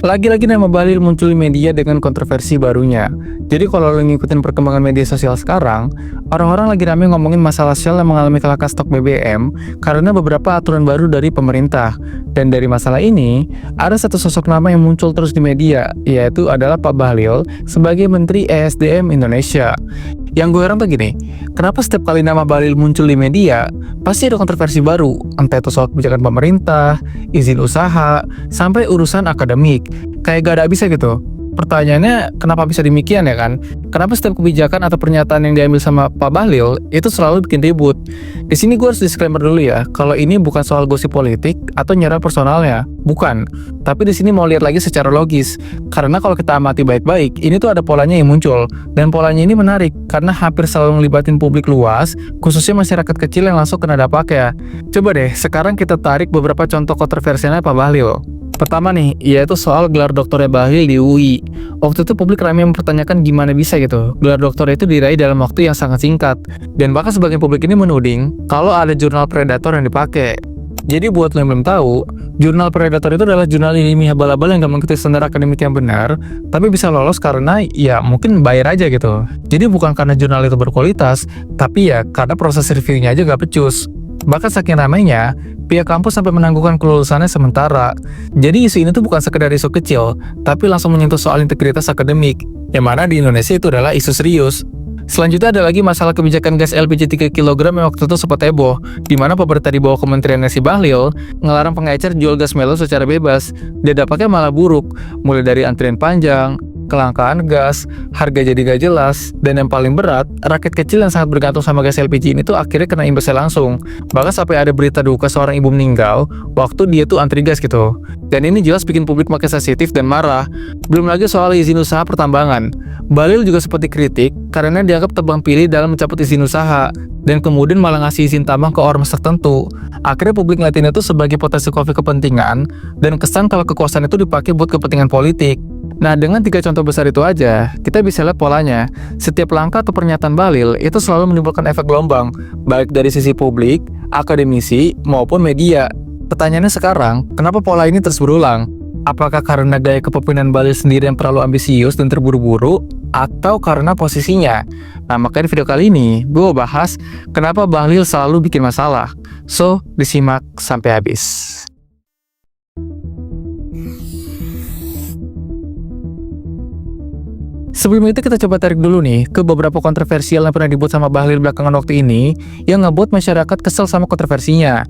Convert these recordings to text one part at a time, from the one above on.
Lagi-lagi nama Bahlil muncul di media dengan kontroversi barunya. Jadi kalau lo ngikutin perkembangan media sosial sekarang, orang-orang lagi rame ngomongin masalah Shell yang mengalami kelangkaan stok BBM karena beberapa aturan baru dari pemerintah. Dan dari masalah ini, ada satu sosok nama yang muncul terus di media, yaitu adalah Pak Bahlil sebagai Menteri ESDM Indonesia. Yang gue heran tuh gini, kenapa setiap kali nama Bahlil muncul di media, pasti ada kontroversi baru, entah itu soal kebijakan pemerintah, izin usaha, sampai urusan akademik. Kayak gak ada habisnya gitu. Pertanyaannya, kenapa bisa demikian ya kan? Kenapa setiap kebijakan atau pernyataan yang diambil sama Pak Bahlil itu selalu bikin ribut? Di sini gue harus disclaimer dulu ya, kalau ini bukan soal gosip politik atau nyerang personalnya, bukan. Tapi di sini mau lihat lagi secara logis, karena kalau kita amati baik-baik, ini tuh ada polanya yang muncul, dan polanya ini menarik karena hampir selalu ngelibatin publik luas, khususnya masyarakat kecil yang langsung kena dampaknya. Coba deh, sekarang kita tarik beberapa contoh kontroversialnya Pak Bahlil. Pertama nih, yaitu soal gelar doktornya Bahlil di UI. Waktu itu publik ramai mempertanyakan gimana bisa gitu, gelar doktor itu diraih dalam waktu yang sangat singkat. Dan bahkan sebagian publik ini menuding kalau ada jurnal predator yang dipakai. Jadi buat lo yang belum tahu, jurnal predator itu adalah jurnal ilmiah abal-abal yang gak mengikuti standar akademik yang benar, tapi bisa lolos karena ya mungkin bayar aja gitu. Jadi bukan karena jurnal itu berkualitas, tapi ya karena proses reviewnya aja gak becus. Bahkan saking ramainya, pihak kampus sampai menangguhkan kelulusannya sementara. Jadi isu ini tuh bukan sekedar isu kecil, tapi langsung menyentuh soal integritas akademik, yang mana di Indonesia itu adalah isu serius. Selanjutnya ada lagi masalah kebijakan gas LPG 3 kg yang waktu itu sempat heboh, di mana pemerintah di bawah Kementerian Nasi Bahlil ngelarang pengecer jual gas melon secara bebas, dan dampaknya malah buruk, mulai dari antrian panjang, kelangkaan gas, harga jadi gak jelas, dan yang paling berat, rakyat kecil yang sangat bergantung sama gas LPG ini tuh akhirnya kena imbasnya langsung. Bahkan sampai ada berita duka seorang ibu meninggal waktu dia tuh antri gas gitu. Dan ini jelas bikin publik makin sensitif dan marah. Belum lagi soal izin usaha pertambangan. Bahlil juga sempat dikritik karena dianggap tebang pilih dalam mencabut izin usaha, dan kemudian malah ngasih izin tambang ke ormas tertentu. Akhirnya publik ngeliatin itu sebagai potensi konflik kepentingan, dan kesan kalau kekuasaan itu dipakai buat kepentingan politik. Nah, dengan 3 contoh besar itu aja, kita bisa lihat polanya. Setiap langkah atau pernyataan Bahlil itu selalu menimbulkan efek gelombang, baik dari sisi publik, akademisi, maupun media. Pertanyaannya sekarang, kenapa pola ini terus berulang? Apakah karena gaya kepemimpinan Bahlil sendiri yang terlalu ambisius dan terburu-buru, atau karena posisinya? Nah, makanya di video kali ini, gue bahas kenapa Bahlil selalu bikin masalah. So, disimak sampai habis. Sebelum itu kita coba tarik dulu nih ke beberapa kontroversial yang pernah dibuat sama Bahlil belakangan waktu ini yang ngebuat masyarakat kesel sama kontroversinya.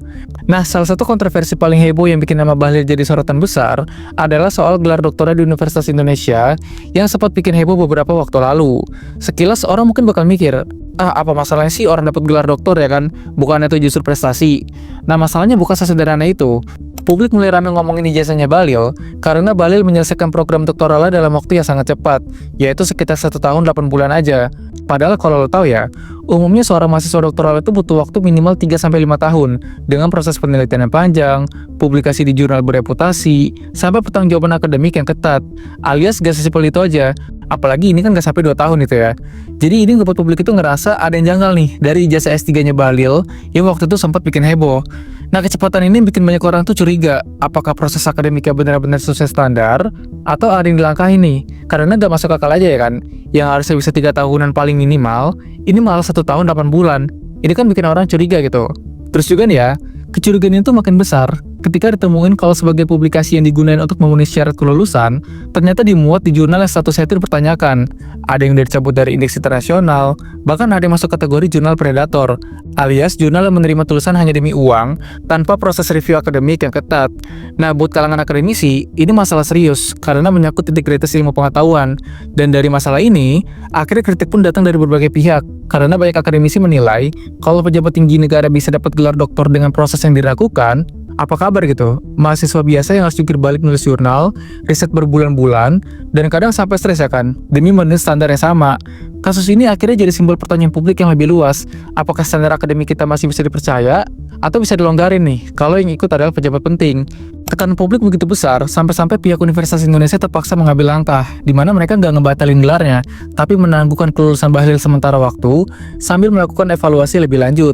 Nah, salah satu kontroversi paling heboh yang bikin nama Bahlil jadi sorotan besar adalah soal gelar doktorat di Universitas Indonesia yang sempat bikin heboh beberapa waktu lalu. Sekilas orang mungkin bakal mikir, apa masalahnya sih orang dapat gelar doktor ya kan? Bukannya itu justru prestasi. Nah, masalahnya bukan sesederhana itu. Publik mulai ramai ngomongin ijazahnya Bahlil karena Bahlil menyelesaikan program doktoralnya dalam waktu yang sangat cepat, yaitu sekitar 1 tahun 8 bulan aja. Padahal kalau lo tahu ya, umumnya seorang mahasiswa doktoral itu butuh waktu minimal 3-5 tahun dengan proses penelitian yang panjang, publikasi di jurnal bereputasi, sampai pertanggungjawaban akademik yang ketat, alias gak sesimpel itu aja. Apalagi ini kan gak sampai 2 tahun itu ya. Jadi ini ngebuat publik itu ngerasa ada yang janggal nih dari ijazah S3-nya Bahlil yang waktu itu sempat bikin heboh. Nah, kecepatan ini bikin banyak orang tuh curiga apakah proses akademiknya benar-benar sesuai standar atau ada yang dilangkahi nih. Karena gak masuk akal aja ya kan, yang harusnya bisa 3 tahunan paling minimal, ini malah 1 tahun 8 bulan. Ini kan bikin orang curiga gitu. Terus juga nih ya, kecurigaan itu makin besar ketika ditemuin kalau sebagai publikasi yang digunakan untuk memenuhi syarat kelulusan ternyata dimuat di jurnal yang statusnya itu dipertanyakan. Ada yang dicabut dari indeks internasional, bahkan ada yang masuk kategori jurnal predator, alias jurnal yang menerima tulisan hanya demi uang tanpa proses review akademik yang ketat. Nah, buat kalangan akademisi, ini masalah serius karena menyangkut integritas ilmu pengetahuan. Dan dari masalah ini, akhirnya kritik pun datang dari berbagai pihak karena banyak akademisi menilai kalau pejabat tinggi negara bisa dapat gelar doktor dengan proses yang diragukan, apa kabar gitu? Mahasiswa biasa yang harus jungkir balik nulis jurnal, riset berbulan-bulan, dan kadang sampai stres ya kan, demi memenuhi standar yang sama. Kasus ini akhirnya jadi simbol pertanyaan publik yang lebih luas. Apakah standar akademik kita masih bisa dipercaya? Atau bisa dilonggarin nih, kalau yang ikut adalah pejabat penting? Tekanan publik begitu besar, sampai-sampai pihak Universitas Indonesia terpaksa mengambil langkah, di mana mereka nggak ngebatalin gelarnya, tapi menangguhkan kelulusan Bahlil sementara waktu, sambil melakukan evaluasi lebih lanjut.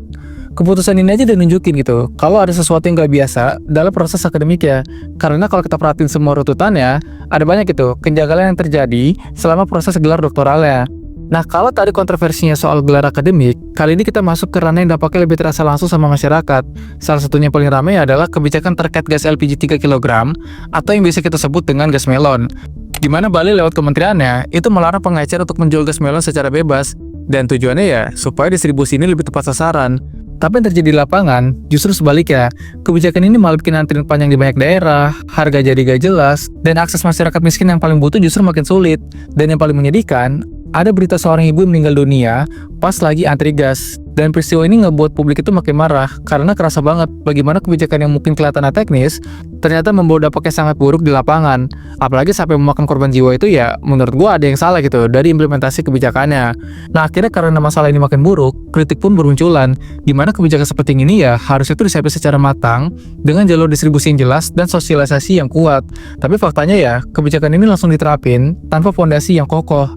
Keputusan ini aja udah nunjukin gitu, kalau ada sesuatu yang gak biasa dalam proses akademik ya. Karena kalau kita perhatiin semua rututannya, ada banyak gitu kejanggalan yang terjadi selama proses gelar doktoralnya. Nah, kalau tadi kontroversinya soal gelar akademik, kali ini kita masuk ke ranah yang dampaknya lebih terasa langsung sama masyarakat. Salah satunya yang paling ramai adalah kebijakan terkait gas LPG 3 kg atau yang biasa kita sebut dengan gas melon. Di mana Bali lewat kementeriannya itu melarang pengecer untuk menjual gas melon secara bebas, dan tujuannya ya supaya distribusi ini lebih tepat sasaran. Tapi yang terjadi di lapangan justru sebaliknya. Kebijakan ini malah bikin antrian panjang di banyak daerah, harga jadi gak jelas, dan akses masyarakat miskin yang paling butuh justru makin sulit. Dan yang paling menyedihkan, ada berita seorang ibu yang meninggal dunia pas lagi antri gas. Dan peristiwa ini ngebuat publik itu makin marah karena kerasa banget bagaimana kebijakan yang mungkin kelihatannya teknis ternyata membawa dampaknya sangat buruk di lapangan. Apalagi sampai memakan korban jiwa itu ya menurut gua ada yang salah gitu dari implementasi kebijakannya. Nah akhirnya karena masalah ini makin buruk, kritik pun bermunculan dimana kebijakan seperti ini ya harusnya itu disiapkan secara matang dengan jalur distribusi yang jelas dan sosialisasi yang kuat. Tapi faktanya ya kebijakan ini langsung diterapin tanpa fondasi yang kokoh.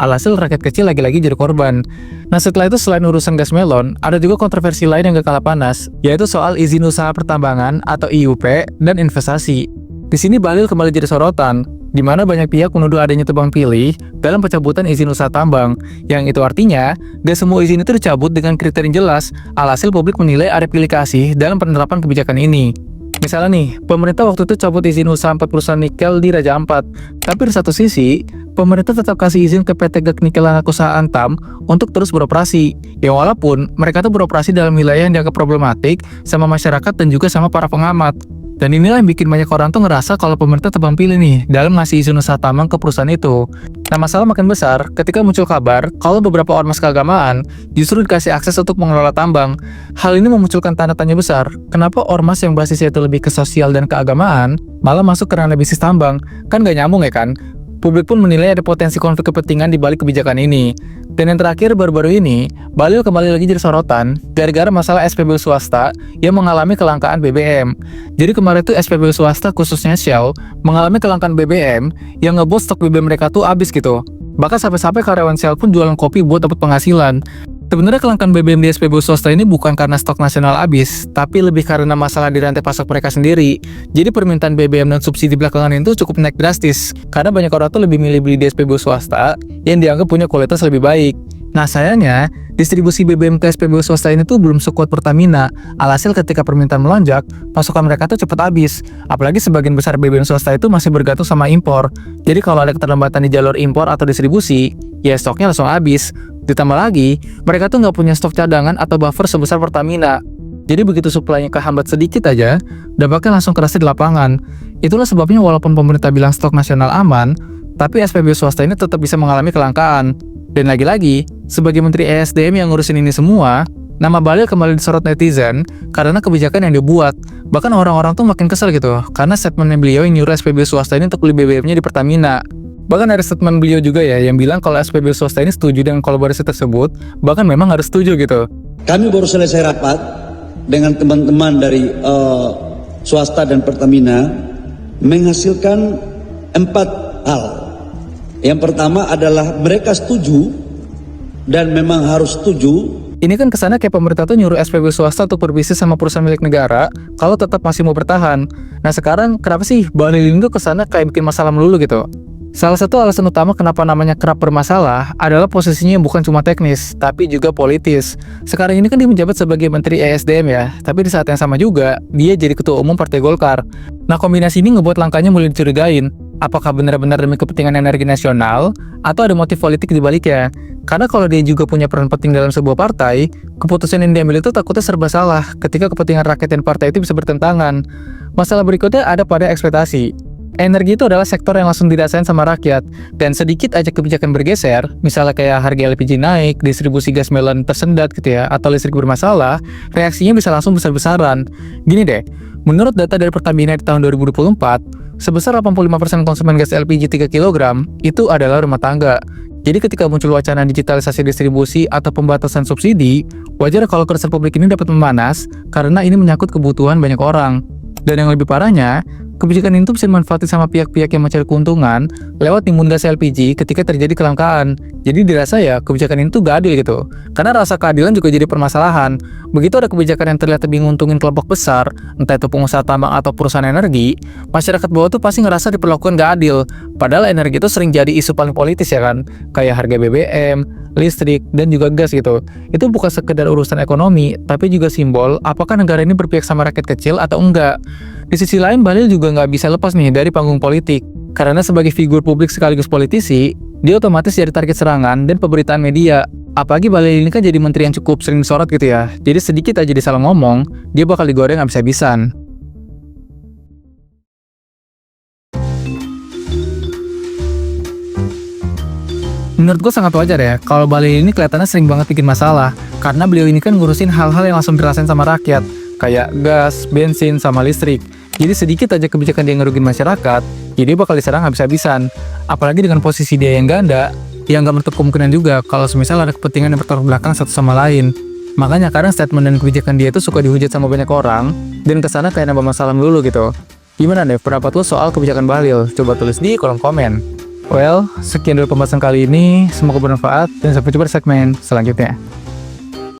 Alhasil rakyat kecil lagi-lagi jadi korban. Nah setelah itu selain urusan gas melon, ada juga kontroversi lain yang gak kalah panas, yaitu soal izin usaha pertambangan atau IUP dan investasi. Di sini Bahlil kembali jadi sorotan, di mana banyak pihak menuduh adanya tebang pilih dalam pencabutan izin usaha tambang, yang itu artinya gak semua izin itu dicabut dengan kriteria jelas. Alhasil publik menilai ada pilih kasih dalam penerapan kebijakan ini. Misalnya nih, pemerintah waktu itu cabut izin usaha 4 perusahaan nikel di Raja Ampat. Tapi di satu sisi, pemerintah tetap kasih izin ke PT Gag Nikel anak usaha Antam untuk terus beroperasi. Ya walaupun mereka tuh beroperasi dalam wilayah yang dianggap problematik sama masyarakat dan juga sama para pengamat. Dan inilah yang bikin banyak orang tuh ngerasa kalau pemerintah tebang pilih nih dalam ngasih izin usaha tambang ke perusahaan itu. Nah masalah makin besar ketika muncul kabar kalau beberapa ormas keagamaan justru dikasih akses untuk mengelola tambang. Hal ini memunculkan tanda tanya besar, kenapa ormas yang basisnya itu lebih ke sosial dan keagamaan malah masuk ke ranah bisnis tambang? Kan gak nyambung ya kan? Publik pun menilai ada potensi konflik kepentingan di balik kebijakan ini. Dan yang terakhir baru-baru ini, Bahlil kembali lagi jadi sorotan gara-gara masalah SPBU swasta yang mengalami kelangkaan BBM. Jadi kemarin tuh SPBU swasta khususnya Shell mengalami kelangkaan BBM yang ngebuat stok BBM mereka tuh habis gitu. Bahkan sampai-sampai karyawan Shell pun jualan kopi buat dapat penghasilan. Sebenarnya kelangkaan BBM di SPBU swasta ini bukan karena stok nasional habis, tapi lebih karena masalah di rantai pasok mereka sendiri. Jadi permintaan BBM dan subsidi belakangan itu cukup naik drastis, karena banyak orang tuh lebih milih beli di SPBU swasta yang dianggap punya kualitas lebih baik. Nah sayangnya, distribusi BBM ke SPBU swasta ini tuh belum sekuat Pertamina. Alhasil ketika permintaan melonjak, pasokan mereka tuh cepat habis. Apalagi sebagian besar BBM swasta itu masih bergantung sama impor. Jadi kalau ada keterlambatan di jalur impor atau distribusi, ya stoknya langsung habis. Ditambah lagi, mereka tuh nggak punya stok cadangan atau buffer sebesar Pertamina. Jadi begitu suplainya kehambat sedikit aja, dampaknya langsung kerasa di lapangan. Itulah sebabnya walaupun pemerintah bilang stok nasional aman, tapi SPBU swasta ini tetap bisa mengalami kelangkaan. Dan lagi-lagi, sebagai Menteri ESDM yang ngurusin ini semua, nama Bahlil kembali disorot netizen karena kebijakan yang dibuat. Bahkan orang-orang tuh makin kesel gitu, karena statementnya beliau yang nyuruh SPBU swasta ini untuk beli BBM-nya di Pertamina. Bahkan ada statement beliau juga ya yang bilang kalau SPBU swasta ini setuju dengan kolaborasi tersebut, bahkan memang harus setuju gitu. Kami baru selesai rapat dengan teman-teman dari swasta dan Pertamina menghasilkan 4 hal. Yang pertama adalah mereka setuju dan memang harus setuju. Ini kan kesannya kayak pemerintah tuh nyuruh SPBU swasta untuk berbisnis sama perusahaan milik negara kalau tetap masih mau bertahan. Nah sekarang kenapa sih Bahlil ini tuh kesannya kayak bikin masalah melulu gitu? Salah satu alasan utama kenapa namanya kerap bermasalah adalah posisinya yang bukan cuma teknis, tapi juga politis. Sekarang ini kan dia menjabat sebagai Menteri ESDM ya, tapi di saat yang sama juga, dia jadi Ketua Umum Partai Golkar. Nah kombinasi ini ngebuat langkahnya mulai dicurigain. Apakah benar-benar demi kepentingan energi nasional, atau ada motif politik di baliknya? Karena kalau dia juga punya peran penting dalam sebuah partai, keputusan yang diambil itu takutnya serba salah ketika kepentingan rakyat dan partai itu bisa bertentangan. Masalah berikutnya ada pada ekspektasi. Energi itu adalah sektor yang langsung dirasain sama rakyat, dan sedikit aja kebijakan bergeser, misalnya kayak harga LPG naik, distribusi gas melon tersendat gitu ya, atau listrik bermasalah, reaksinya bisa langsung besar-besaran. Gini deh, menurut data dari Pertamina di tahun 2024, sebesar 85% konsumen gas LPG 3 kg itu adalah rumah tangga. Jadi ketika muncul wacana digitalisasi distribusi atau pembatasan subsidi, wajar kalau keresahan publik ini dapat memanas karena ini menyangkut kebutuhan banyak orang. Dan yang lebih parahnya, Kebijakan itu bisa dimanfaatkan sama pihak-pihak yang mencari keuntungan lewat timbun gas LPG ketika terjadi kelangkaan. Jadi dirasa ya kebijakan itu gak adil gitu. Karena rasa keadilan juga jadi permasalahan. Begitu ada kebijakan yang terlihat lebih nguntungin kelompok besar, entah itu pengusaha tambang atau perusahaan energi, masyarakat bawah tuh pasti ngerasa diperlakukan gak adil. Padahal energi itu sering jadi isu paling politis ya kan, kayak harga BBM, listrik, dan juga gas gitu. Itu bukan sekedar urusan ekonomi, tapi juga simbol apakah negara ini berpihak sama rakyat kecil atau enggak. Di sisi lain, Bahlil juga nggak bisa lepas nih dari panggung politik. Karena sebagai figur publik sekaligus politisi, dia otomatis jadi target serangan dan pemberitaan media. Apalagi Bahlil ini kan jadi menteri yang cukup sering disorot gitu ya. Jadi sedikit aja dia salah ngomong, dia bakal digoreng habis-habisan. Menurut gue sangat wajar ya, kalau Bahlil ini kelihatannya sering banget bikin masalah. Karena beliau ini kan ngurusin hal-hal yang langsung dirasain sama rakyat, kayak gas, bensin, sama listrik. Jadi sedikit aja kebijakan dia ngerugin masyarakat, jadi bakal diserang habis-habisan. Apalagi dengan posisi dia yang ganda, yang gak menutup kemungkinan juga kalau semisal ada kepentingan yang bertolak belakang satu sama lain. Makanya kadang statement dan kebijakan dia itu suka dihujat sama banyak orang, dan kesana kayak nambah masalah melulu gitu. Gimana deh pendapat lo soal kebijakan Bahlil? Coba tulis di kolom komen. Well, sekian dulu pembahasan kali ini, semoga bermanfaat, dan sampai jumpa di segmen selanjutnya.